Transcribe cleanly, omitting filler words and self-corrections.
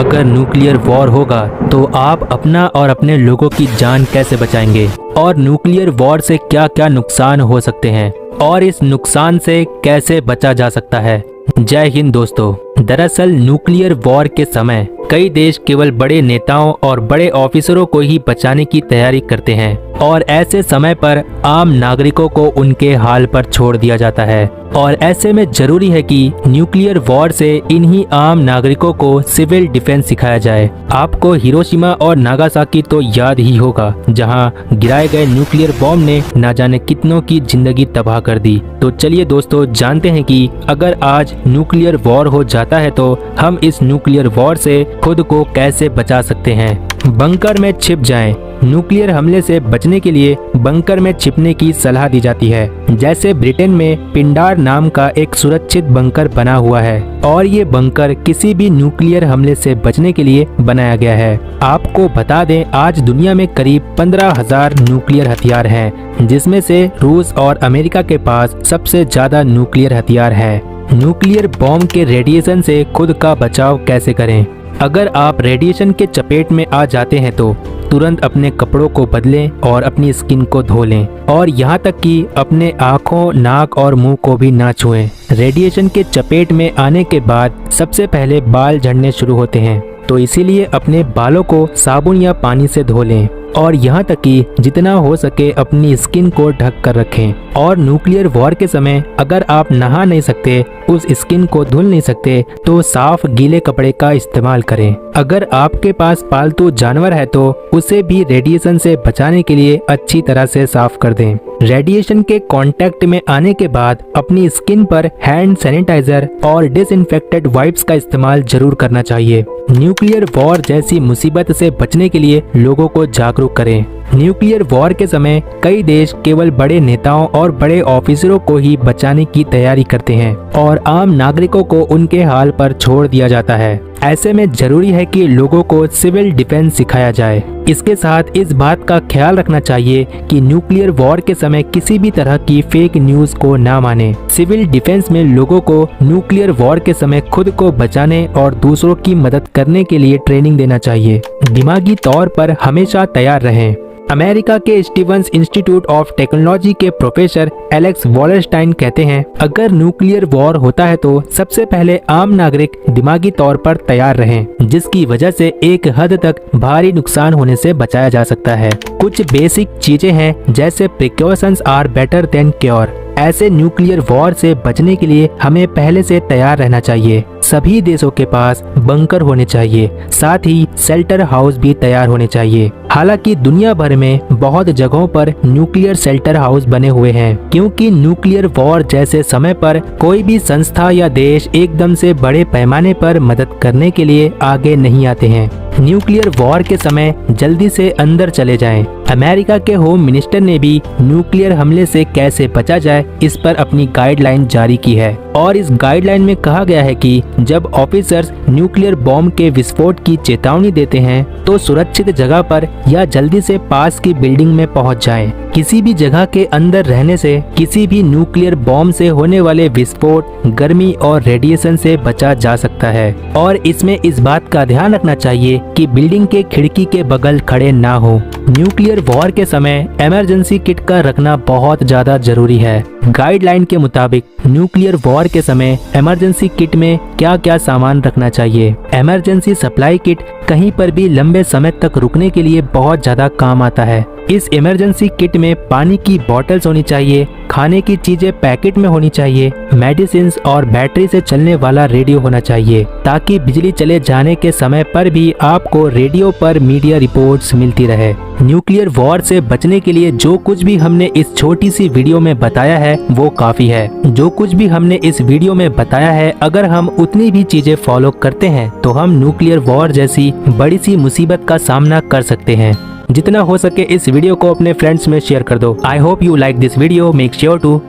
अगर nuclear war होगा तो आप अपना और अपने लोगों की जान कैसे बचाएंगे और न्यूक्लियर वॉर से क्या क्या नुकसान हो सकते हैं और इस नुकसान से कैसे बचा जा सकता है। जय हिंद दोस्तों। दरअसल न्यूक्लियर वॉर के समय कई देश केवल बड़े नेताओं और बड़े ऑफिसरों को ही बचाने की तैयारी करते हैं और ऐसे समय पर आम नागरिकों को उनके हाल पर छोड़ दिया जाता है और ऐसे में जरूरी है कि न्यूक्लियर वॉर से इन्हीं आम नागरिकों को सिविल डिफेंस सिखाया जाए। आपको हिरोशिमा और नागासाकी तो याद ही होगा, जहां गिराए गए न्यूक्लियर बॉम्ब ने न जाने कितनों की जिंदगी तबाह कर दी। तो चलिए दोस्तों जानते हैं कि अगर आज न्यूक्लियर वॉर हो जाता है तो हम इस न्यूक्लियर वॉर से खुद को कैसे बचा सकते हैं। बंकर में छिप जाएं। न्यूक्लियर हमले से बचने के लिए बंकर में छिपने की सलाह दी जाती है। जैसे ब्रिटेन में पिंडार नाम का एक सुरक्षित बंकर बना हुआ है और ये बंकर किसी भी न्यूक्लियर हमले से बचने के लिए बनाया गया है। आपको बता दें, आज दुनिया में करीब 15,000 न्यूक्लियर हथियार हैं, जिसमें से रूस और अमेरिका के पास सबसे ज्यादा न्यूक्लियर हथियार है। न्यूक्लियर बॉम्ब के रेडिएशन से खुद का बचाव कैसे करें। अगर आप रेडिएशन के चपेट में आ जाते हैं तो तुरंत अपने कपड़ों को बदलें और अपनी स्किन को धो लें और यहाँ तक कि अपने आँखों, नाक और मुंह को भी ना छुएं। रेडिएशन के चपेट में आने के बाद सबसे पहले बाल झड़ने शुरू होते हैं, तो इसीलिए अपने बालों को साबुन या पानी से धो लें और यहाँ तक कि जितना हो सके अपनी स्किन को ढक कर रखें। और न्यूक्लियर वॉर के समय अगर आप नहा नहीं सकते, उस स्किन को धुल नहीं सकते, तो साफ गीले कपड़े का इस्तेमाल करें। अगर आपके पास पालतू जानवर है तो उसे भी रेडिएशन से बचाने के लिए अच्छी तरह से साफ कर दें। रेडिएशन के कांटेक्ट में आने के बाद अपनी स्किन पर हैंड सैनिटाइजर और डिसइंफेक्टेड वाइप्स का इस्तेमाल जरूर करना चाहिए। न्यूक्लियर वॉर जैसी मुसीबत से बचने के लिए लोगों को जागरूक करें। न्यूक्लियर वॉर के समय कई देश केवल बड़े नेताओं और बड़े ऑफिसरों को ही बचाने की तैयारी करते हैं और आम नागरिकों को उनके हाल पर छोड़ दिया जाता है। ऐसे में जरूरी है कि लोगों को सिविल डिफेंस सिखाया जाए। इसके साथ इस बात का ख्याल रखना चाहिए कि न्यूक्लियर वॉर के समय किसी भी तरह की फेक न्यूज को ना माने। सिविल डिफेंस में लोगों को न्यूक्लियर वॉर के समय खुद को बचाने और दूसरों की मदद करने के लिए ट्रेनिंग देना चाहिए। दिमागी तौर पर हमेशा तैयार रहें। अमेरिका के स्टीवंस इंस्टीट्यूट ऑफ टेक्नोलॉजी के प्रोफेसर एलेक्स वॉलरस्टाइन कहते हैं, अगर न्यूक्लियर वॉर होता है तो सबसे पहले आम नागरिक दिमागी तौर पर तैयार रहें, जिसकी वजह से एक हद तक भारी नुकसान होने से बचाया जा सकता है। कुछ बेसिक चीजें हैं जैसे precautions are better than cure. ऐसे न्यूक्लियर वॉर से बचने के लिए हमें पहले से तैयार रहना चाहिए। सभी देशों के पास बंकर होने चाहिए, साथ ही शेल्टर हाउस भी तैयार होने चाहिए। हालांकि दुनिया भर में बहुत जगहों पर न्यूक्लियर शेल्टर हाउस बने हुए हैं, क्योंकि न्यूक्लियर वॉर जैसे समय पर कोई भी संस्था या देश एकदम से बड़े पैमाने पर मदद करने के लिए आगे नहीं आते हैं। न्यूक्लियर वॉर के समय जल्दी से अंदर चले जाएं। अमेरिका के होम मिनिस्टर ने भी न्यूक्लियर हमले से कैसे बचा जाए इस पर अपनी गाइडलाइन जारी की है और इस गाइडलाइन में कहा गया है कि जब ऑफिसर्स न्यूक्लियर बॉम्ब के विस्फोट की चेतावनी देते हैं तो सुरक्षित जगह पर या जल्दी से पास की बिल्डिंग में पहुंच जाएं। किसी भी जगह के अंदर रहने से किसी भी न्यूक्लियर बॉम्ब से होने वाले विस्फोट, गर्मी और रेडिएशन से बचा जा सकता है और इसमें इस बात का ध्यान रखना चाहिए कि बिल्डिंग के खिड़की के बगल खड़े ना हो। न्यूक्लियर वॉर के समय इमरजेंसी किट का रखना बहुत ज्यादा जरूरी है। गाइडलाइन के मुताबिक न्यूक्लियर वॉर के समय इमरजेंसी किट में क्या क्या सामान रखना चाहिए। इमरजेंसी सप्लाई किट कहीं पर भी लंबे समय तक रुकने के लिए बहुत ज्यादा काम आता है। इस इमरजेंसी किट में पानी की बोतल्स होनी चाहिए, खाने की चीजें पैकेट में होनी चाहिए, मेडिसिन और बैटरी से चलने वाला रेडियो होना चाहिए, ताकि बिजली चले जाने के समय पर भी आपको रेडियो पर मीडिया रिपोर्ट्स मिलती रहे। न्यूक्लियर वॉर से बचने के लिए जो कुछ भी हमने इस छोटी सी वीडियो में बताया है वो काफी है। जो कुछ भी हमने इस वीडियो में बताया है, अगर हम उतनी भी चीजें फॉलो करते हैं तो हम न्यूक्लियर वॉर जैसी बड़ी सी मुसीबत का सामना कर सकते हैं। जितना हो सके इस वीडियो को अपने फ्रेंड्स में शेयर कर दो। I hope you like this video. Make sure to